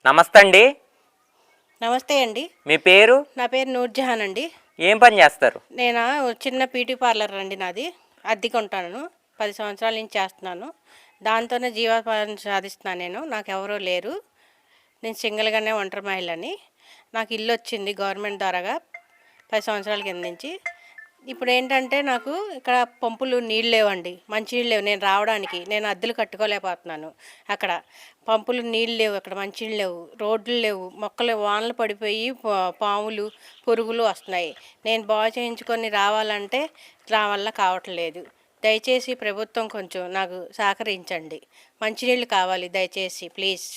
నమస్తే అండి. నమస్తే అండి. మీ పేరు? నా పేరు నూర్జహాన్ అండి. ఏం పని చేస్తారు? నేను చిన్న బ్యూటీ పార్లర్ అండి నాది. అద్దెకుంటాను. 10 సంవత్సరాల నుంచి చేస్తున్నాను. దాంతోనే జీవనోపాధి సాధిస్తున్నాను నేను. నాకెవరూ లేరు. నేను సింగిల్గానే ఒంటరి మహిళని. నాకు ఇల్లు వచ్చింది గవర్నమెంట్ ద్వారాగా 10 సంవత్సరాల కింద నుంచి. ఇప్పుడు ఏంటంటే నాకు ఇక్కడ పంపులు నీళ్ళు లేవండి, మంచినీళ్ళు లేవు. నేను రావడానికి నేను అద్దెలు కట్టుకోలేకపోతున్నాను. అక్కడ పంపులు నీళ్ళు లేవు, అక్కడ మంచినీళ్ళు లేవు, రోడ్లు లేవు, మొక్కలు వానలు పడిపోయి పాములు పురుగులు వస్తున్నాయి. నేను బాగు చేయించుకొని రావాలంటే నా వల్ల కావట్లేదు. దయచేసి ప్రభుత్వం కొంచెం నాకు సహకరించండి. మంచినీళ్ళు కావాలి దయచేసి ప్లీజ్.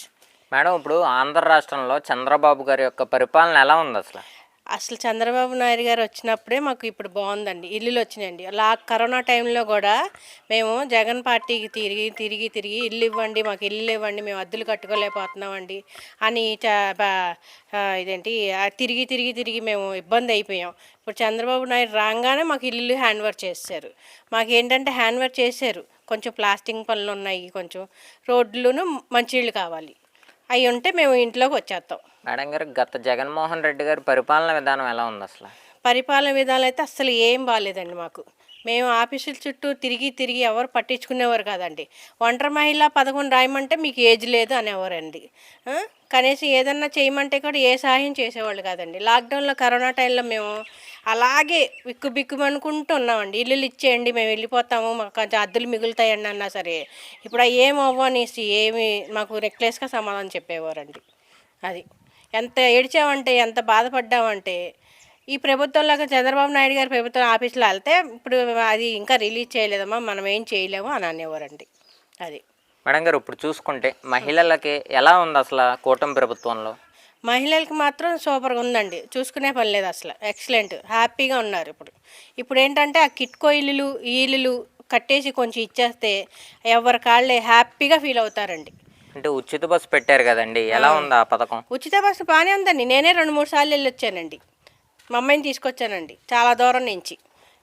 మేడం, ఇప్పుడు ఆంధ్ర రాష్ట్రంలో చంద్రబాబు గారి యొక్క పరిపాలన ఎలా ఉంది అసలు? అసలు చంద్రబాబు నాయుడు గారు వచ్చినప్పుడే మాకు ఇప్పుడు బాగుందండి, ఇల్లులు వచ్చినాయండి. అలా కరోనా టైంలో కూడా మేము జగన్ పార్టీకి తిరిగి ఇల్లు ఇవ్వండి, మాకు ఇల్లు ఇవ్వండి, మేము అద్దెలు కట్టుకోలేకపోతున్నామండి అని తిరిగి మేము ఇబ్బంది అయిపోయాం. ఇప్పుడు చంద్రబాబు నాయుడు రాగానే మాకు ఇల్లు హ్యాండ్ ఓవర్ చేశారు. మాకేంటంటే హ్యాండ్ ఓవర్ చేశారు. కొంచెం ప్లాస్టింగ్ పనులు ఉన్నాయి, కొంచెం రోడ్లను మంచినీళ్ళు కావాలి. అవి ఉంటే మేము ఇంట్లోకి వచ్చేస్తాం. మేడం గారు, గత జగన్మోహన్ రెడ్డి గారి పరిపాలన విధానం ఎలా ఉంది అసలు? పరిపాలన విధానం అయితే అసలు ఏం బాగాలేదండి మాకు. మేము ఆఫీసుల చుట్టూ తిరిగి ఎవరు పట్టించుకునేవారు కాదండి. ఒంటరి మహిళ పథకం రాయమంటే మీకు ఏజ్ లేదు అనేవారండి. కనీసం ఏదన్నా చేయమంటే కూడా ఏ సహాయం చేసేవాళ్ళు కాదండి. లాక్డౌన్లో కరోనా టైంలో మేము అలాగే బిక్కుమనుకుంటూ ఉన్నామండి. ఇల్లులు ఇచ్చేయండి, మేము వెళ్ళిపోతాము, మాకు కొంచెం అద్దెలు మిగులుతాయండి అన్నా సరే ఇప్పుడు ఏం అవ్వనేసి ఏమి మాకు రెక్లెస్గా సమాధానం చెప్పేవారండి. అది ఎంత ఏడ్చామంటే ఎంత బాధపడ్డామంటే ఈ ప్రభుత్వంలాగా చంద్రబాబు నాయుడు గారి ప్రభుత్వం ఆఫీసులో వెళ్తే ఇప్పుడు అది ఇంకా రిలీజ్ చేయలేదమ్మా, మనం ఏం చేయలేము అని అనేవారండి. అది మేడం గారు, ఇప్పుడు చూసుకుంటే మహిళలకి ఎలా ఉంది అసలు కూటమి ప్రభుత్వంలో? మహిళలకు మాత్రం సూపర్గా ఉందండి, చూసుకునే పని లేదు అసలు. ఎక్సలెంట్, హ్యాపీగా ఉన్నారు. ఇప్పుడు ఏంటంటే ఆ కిట్కో ఇల్లులు కట్టేసి కొంచెం ఇచ్చేస్తే ఎవరి కాళ్ళే హ్యాపీగా ఫీల్ అవుతారండి. అంటే ఉచిత బస్సు పెట్టారు కదండి, ఎలా ఉంది ఆ పథకం? ఉచిత బస్సు బాగానే ఉందండి. నేనే 2-3 సార్లు వెళ్ళి వచ్చానండి. మా అమ్మాయిని తీసుకొచ్చానండి చాలా దూరం నుంచి.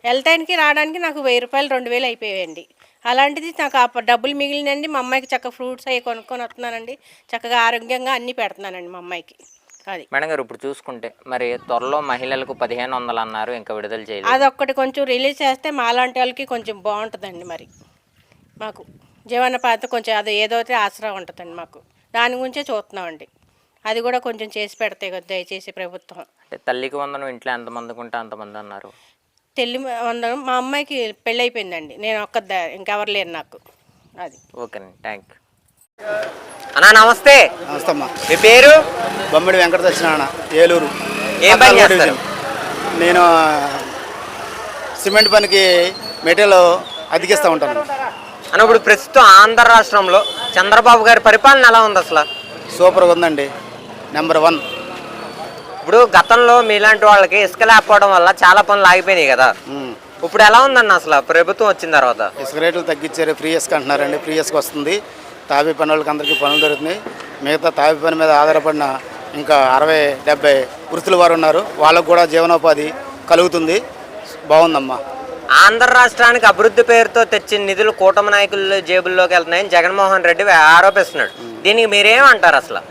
వెళ్తానికి రావడానికి నాకు 1000 రూపాయలు 2000 అయిపోయాయండి. అలాంటిది నాకు ఆ డబ్బులు మిగిలినండి. మా అమ్మాయికి చక్కగా ఫ్రూట్స్ అవి కొనుక్కొని వస్తున్నానండి. చక్కగా ఆరోగ్యంగా అన్నీ పెడుతున్నానండి మా అమ్మాయికి. అది మేడం గారు, ఇప్పుడు చూసుకుంటే మరి త్వరలో మహిళలకు 1500 అన్నారు, ఇంకా విడుదల చేయలేదు. అదొక్కటి కొంచెం రిలీజ్ చేస్తే మాలాంటి వాళ్ళకి కొంచెం బాగుంటుందండి. మరి మాకు జీవనోపాధి కొంచెం అది ఏదైతే ఆసరా ఉంటుందండి మాకు. దాని గురించే చూస్తున్నామండి. అది కూడా కొంచెం చేసి పెడితే కదా దయచేసి ప్రభుత్వం. అంటే తల్లికి వందనం ఇంట్లో ఎంతమందికి ఉంటే అంతమంది అన్నారు. తెల్లి వందనం మా అమ్మాయికి పెళ్ళి అయిపోయిందండి. నేను ఇంకెవరు లేరు నాకు. అది ఓకేనండి, థ్యాంక్ యూ. అన్నా నమస్తే. నమస్తే అమ్మా. మీ పేరు? బొమ్మిడి వెంకట సత్యనారాయణ, ఏలూరు. ఏం పని చేస్తారు? నేను సిమెంట్ పనికి మెటీరియల్ అతికిస్తూ ఉంటాను అన్న. ఇప్పుడు ప్రస్తుతం ఆంధ్ర రాష్ట్రంలో చంద్రబాబు గారి పరిపాలన ఎలా ఉంది అసలు? సూపర్గా ఉందండి, నెంబర్ 1. ఇప్పుడు గతంలో మీలాంటి వాళ్ళకి ఇసుక లేకపోవడం వల్ల చాలా పనులు ఆగిపోయినాయి కదా, ఇప్పుడు ఎలా ఉందన్న అసలు ప్రభుత్వం వచ్చిన తర్వాత? ఇసుక రేట్లు తగ్గించారు, ఫ్రీ ఇసుక అంటున్నారండి. ఫ్రీ ఇసుక వస్తుంది. తాపీ పని వాళ్ళకి అందరికీ పనులు దొరుకుతున్నాయి. మిగతా తాపీ పని మీద ఆధారపడిన ఇంకా 60-70 వృత్తుల వారు ఉన్నారు, వాళ్ళకు కూడా జీవనోపాధి కలుగుతుంది. బాగుందమ్మా. ఆంధ్ర రాష్ట్రానికి అభివృద్ధి పేరుతో తెచ్చిన నిధులు కూటమి నాయకుల జేబుల్లోకి వెళ్తున్నాయని జగన్మోహన్ రెడ్డి ఆరోపిస్తున్నాడు. దీనికి మీరేమంటారు అసలు?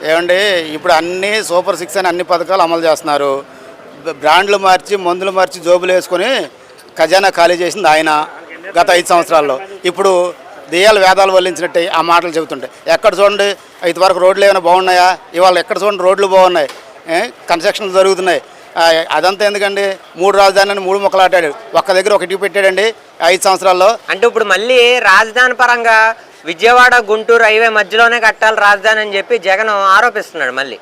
ఏమండి, ఇప్పుడు అన్ని సూపర్ 6 అని అన్ని పథకాలు అమలు చేస్తున్నారు. బ్రాండ్లు మార్చి మందులు మార్చి జోబులు వేసుకొని ఖజానా ఖాళీ చేసింది ఆయన గత 5 సంవత్సరాల్లో. ఇప్పుడు దెయ్యాలు వేదాలు వల్లించినట్టే ఆ మాటలు చెబుతుంటాయి. ఎక్కడ చూడండి ఇంతవరకు రోడ్లు ఏమైనా బాగున్నాయా? ఇవాళ ఎక్కడ చూడండి రోడ్లు బాగున్నాయి, కన్స్ట్రక్షన్లు జరుగుతున్నాయి. అదంతా ఎందుకండి? 3 రాజధానిని 3 ముక్కలు ఆటాడు, ఒక్క దగ్గర ఒకటి పెట్టాడండి 5 సంవత్సరాల్లో. అంటే ఇప్పుడు మళ్ళీ రాజధాని పరంగా విజయవాడ గుంటూరు హైవే మధ్యలోనే కట్టాలి రాజధాని అని చెప్పి జగన్ ఆరోపిస్తున్నాడు. మళ్ళీ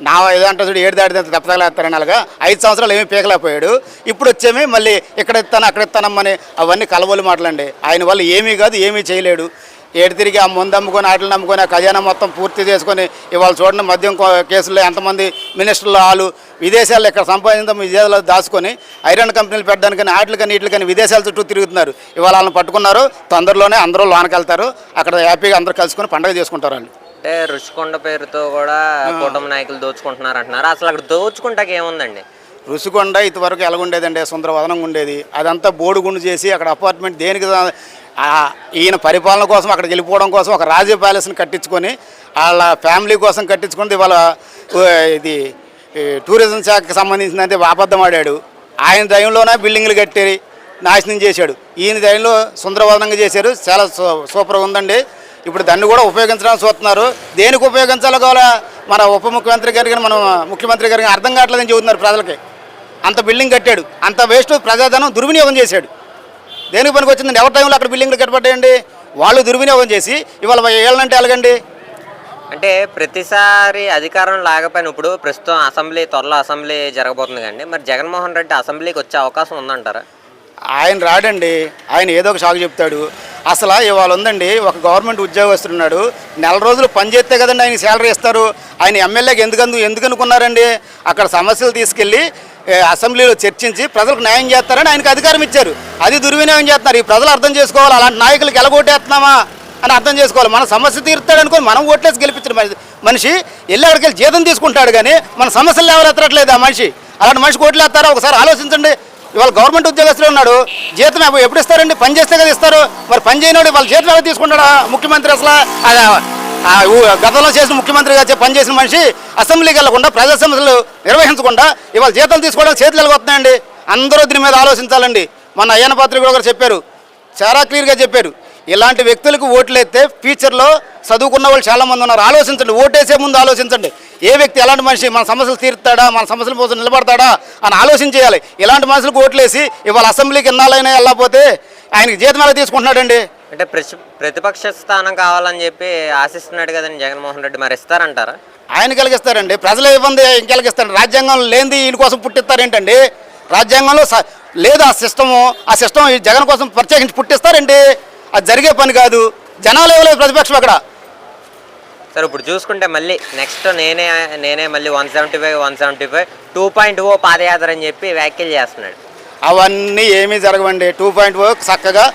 నా ఏదంటే చూడు, 7 దాటితే తప్పతగలేస్తారని అలాగా 5 సంవత్సరాలు ఏమీ పీకలేకపోయాడు. ఇప్పుడు వచ్చేమి మళ్ళీ ఇక్కడ ఇస్తాను అక్కడ ఇస్తానమ్మని అవన్నీ కలబోలు మాటలండి. ఆయన వల్ల ఏమీ కాదు, ఏమీ చేయలేడు. ఏడు తిరిగి ఆ ముందు అమ్ముకొని ఆటలు నమ్ముకొని ఆ ఖజానా మొత్తం పూర్తి చేసుకొని ఇవాళ చూడండి మద్యం కేసుల్లో ఎంతమంది మినిస్టర్లు వాళ్ళు విదేశాల్లో ఇక్కడ సంపాదించడం విదేశాల్లో దాచుకొని ఐరన్ కంపెనీలు పెట్టడానికని ఆటలకని వీటికని విదేశాల చుట్టూ తిరుగుతున్నారు. ఇవాళ వాళ్ళని పట్టుకున్నారు, తొందరలోనే అందరూ లోనకి వెళ్తారు, అక్కడ హ్యాపీగా అందరూ కలుసుకొని పండుగ చేసుకుంటారు. వాళ్ళు అంటే రుషికొండ పేరుతో కూడా కూటమి నాయకులు దోచుకుంటున్నారు అంటున్నారు. అసలు అక్కడ దోచుకుంటాక ఏముందండి? రుషికొండ ఇంతవరకు ఎలాగుండేదండి, సుందరవదనంగా ఉండేది. అదంతా బోడుగుండు చేసి అక్కడ అపార్ట్మెంట్ దేనికి ఈయన పరిపాలన కోసం అక్కడికి వెళ్ళిపోవడం కోసం ఒక రాజీ ప్యాలెస్ని కట్టించుకొని వాళ్ళ ఫ్యామిలీ కోసం కట్టించుకుని ఇవాళ ఇది టూరిజం శాఖకి సంబంధించిందంటే అబద్ధం ఆడాడు. ఆయన టైంలోనే బిల్డింగ్లు కట్టి నాశనం చేశాడు. ఈయన టైంలో సుందరవదనంగా చేశారు. చాలా సూపర్గా ఉందండి. ఇప్పుడు దాన్ని కూడా ఉపయోగించడానికి చూస్తున్నారు. దేనికి ఉపయోగించాలో కావాలా మన ఉప ముఖ్యమంత్రి గారికి మన ముఖ్యమంత్రి గారికి అర్థం కావట్లేదని చెబుతున్నారు ప్రజలకి. అంత బిల్డింగ్ కట్టాడు, అంత వేస్ట్ ప్రజాధనం దుర్వినియోగం చేశాడు. దేనికి పనికి వచ్చిందండి? ఎవరి టైంలో అక్కడ బిల్డింగ్లు కట్టబడ్డాయండి? వాళ్ళు దుర్వినియోగం చేసి ఇవాళ ఏళ్ళంటే ఎలాగండి? అంటే ప్రతిసారి అధికారం లాగపోయిన ఇప్పుడు ప్రస్తుతం త్వరలో అసెంబ్లీ జరగబోతుంది కండి. మరి జగన్మోహన్ రెడ్డి అసెంబ్లీకి వచ్చే అవకాశం ఉందంటారా? ఆయన రాడండి. ఆయన ఏదో ఒక షాక్ చెప్తాడు. అసలు ఇవాళ ఉందండి, ఒక గవర్నమెంట్ ఉద్యోగస్తున్నాడు, నెల రోజులు పనిచేస్తే కదండి ఆయన శాలరీ ఇస్తారు. ఆయన ఎమ్మెల్యేకి ఎందుకు అనుకున్నారండి? అక్కడ సమస్యలు తీసుకెళ్ళి అసెంబ్లీలో చర్చించి ప్రజలకు న్యాయం చేస్తారని ఆయనకు అధికారం ఇచ్చారు. అది దుర్వినియోగం చేస్తున్నారు. ఈ ప్రజలు అర్థం చేసుకోవాలి. అలాంటి నాయకులకు ఎలగొట్టేస్తున్నామా అని అర్థం చేసుకోవాలి. మన సమస్య తీరుతాడు అనుకోని మనం ఓట్లేసి గెలిపించిన మనిషి వెళ్ళి అక్కడికి వెళ్ళి జీతం తీసుకుంటాడు, కానీ మన సమస్యలు ఎవరు ఎత్తట్లేదు ఆ మనిషి. అలాంటి మనిషికి ఓట్లు వేస్తారా? ఒకసారి ఆలోచించండి. ఇవాళ గవర్నమెంట్ ఉద్యోగస్తులు ఉన్నాడు, జీతం ఎప్పుడు ఇస్తారండి? పని చేస్తే కదా ఇస్తారు. మరి పని చేయనోడు వాళ్ళ జీతం ఎవరు తీసుకుంటాడా ముఖ్యమంత్రి? అసలు గతంలో చేసిన ముఖ్యమంత్రిగా పని చేసిన మనిషి అసెంబ్లీకి వెళ్లకుండా ప్రజా సమస్యలు నిర్వహించకుండా ఇవాళ జీతం తీసుకోవడానికి చేతులు వెళ్ళగొస్తున్నాయండి. అందరూ దీని మీద ఆలోచించాలండి. మన అయ్యన్న పాత్రిక కూడా చెప్పారు, చాలా క్లియర్గా చెప్పారు. ఇలాంటి వ్యక్తులకు ఓట్లు వేస్తే ఫ్యూచర్లో చదువుకున్న వాళ్ళు చాలామంది ఉన్నారు. ఆలోచించండి, ఓటేసే ముందు ఆలోచించండి. ఏ వ్యక్తి ఎలాంటి మనిషి మన సమస్యలు తీరుతాడా, మన సమస్యల కోసం నిలబడతాడా అని ఆలోచించేయాలి. ఇలాంటి మనుషులకు ఓట్లేసి ఇవాళ అసెంబ్లీకి ఎన్నాళ్ళైనా వెళ్ళకపోతే ఆయనకి జీతం ఎలా తీసుకుంటున్నాడండి? అంటే ప్రతిపక్ష స్థానం కావాలని చెప్పి ఆశిస్తున్నాడు కదండి జగన్మోహన్ రెడ్డి. మరి ఇస్తారంటారా? ఆయన కలిగిస్తారండి. ప్రజల ఇబ్బంది ఇంకెలిగిస్తారు. రాజ్యాంగంలో లేనిది ఈయన కోసం పుట్టిస్తారేంటండి? రాజ్యాంగంలో లేదు ఆ సిస్టమ్ జగన్ కోసం ప్రత్యేకించి పుట్టిస్తారండి. అది జరిగే పని కాదు. జనాలు ఇవ్వలేదు ప్రతిపక్షం అక్కడ. సరే, ఇప్పుడు చూసుకుంటే మళ్ళీ నెక్స్ట్ నేనే మళ్ళీ 175 2.0 పాదయాత్ర అని చెప్పి వ్యాఖ్యలు చేస్తున్నాడు. అవన్నీ ఏమీ జరగవండి. 2.0 చక్కగా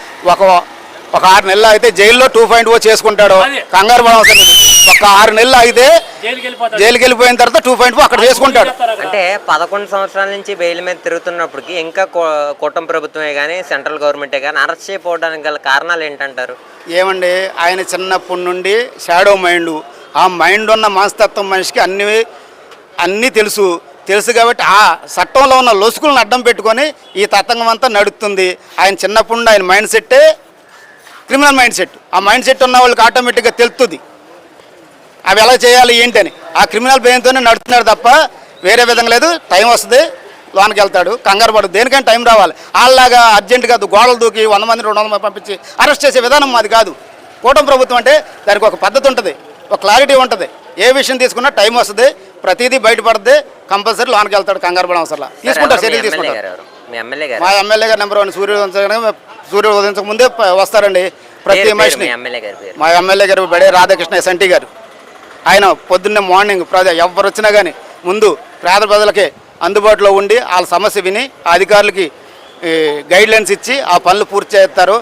ఒక 6 నెలలు అయితే జైల్లో 2.0 చేసుకుంటాడు. కంగారు పడవసరం. ఒక 6 నెలలు అయితే జైలుకి వెళ్ళిపోయిన తర్వాత 2.0 అక్కడ చేసుకుంటాడు. అంటే 11 సంవత్సరాల నుంచి బెయిల్ మీద తిరుగుతున్నప్పటికీ ఇంకా కూటమి ప్రభుత్వమే కానీ సెంట్రల్ గవర్నమెంటే కానీ అరెస్ట్ చేయకపోవడానికి గల కారణాలు ఏంటంటారు? ఏమండి, ఆయన చిన్నప్పటి నుండి షాడో మైండ్. ఆ మైండ్ ఉన్న మనస్తత్వం మనిషికి అన్నీ తెలుసు కాబట్టి ఆ చట్టంలో ఉన్న లొసుకులను అడ్డం పెట్టుకొని ఈ తతంగం అంతా నడుస్తుంది. ఆయన చిన్నప్పటి నుండి ఆయన మైండ్ సెట్టే క్రిమినల్ మైండ్ సెట్. ఆ మైండ్ సెట్ ఉన్న వాళ్ళకి ఆటోమేటిక్గా తెలుస్తుంది అవి ఎలా చేయాలి ఏంటని. ఆ క్రిమినల్ బ్రెయిన్తోనే నడుస్తున్నాడు తప్ప వేరే విధంగా లేదు. టైం వస్తుంది, లోనికి వెళ్తాడు, కంగారు పడు. దేనికైనా టైం రావాలి. వాళ్ళలాగా అర్జెంటుగా గోడలు దూకి 100 మంది 200 మంది పంపించి అరెస్ట్ చేసే విధానం అది కాదు. కూటమి ప్రభుత్వం అంటే దానికి ఒక పద్ధతి ఉంటుంది, ఒక క్లారిటీ ఉంటుంది. ఏ విషయం తీసుకున్నా టైం వస్తుంది, ప్రతిదీ బయటపడుతుంది. కంపల్సరీ లోనికి వెళ్తాడు, కంగారు పడ అవసరం తీసుకుంటారు, చర్యలు తీసుకుంటారు. మా ఎమ్మెల్యే గారు నెంబర్ 1 సూర్యుడు ఉదయించక ముందే వస్తారండి ప్రతి మనిషిని. మా ఎమ్మెల్యే గారు బడే రాధాకృష్ణ ఎస్ఎన్టీ గారు. ఆయన పొద్దున్నే మార్నింగ్ ఎవరు వచ్చినా కానీ ముందు పేద ప్రజలకే అందుబాటులో ఉండి వాళ్ళ సమస్య విని ఆ అధికారులకి గైడ్లైన్స్ ఇచ్చి ఆ పనులు పూర్తి చేస్తారు.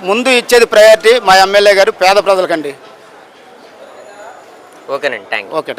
ముందు ఇచ్చేది ప్రయారిటీ మా ఎమ్మెల్యే గారు పేద ప్రజలకండి. ఓకేనండి, థ్యాంక్ యూ. ఓకే.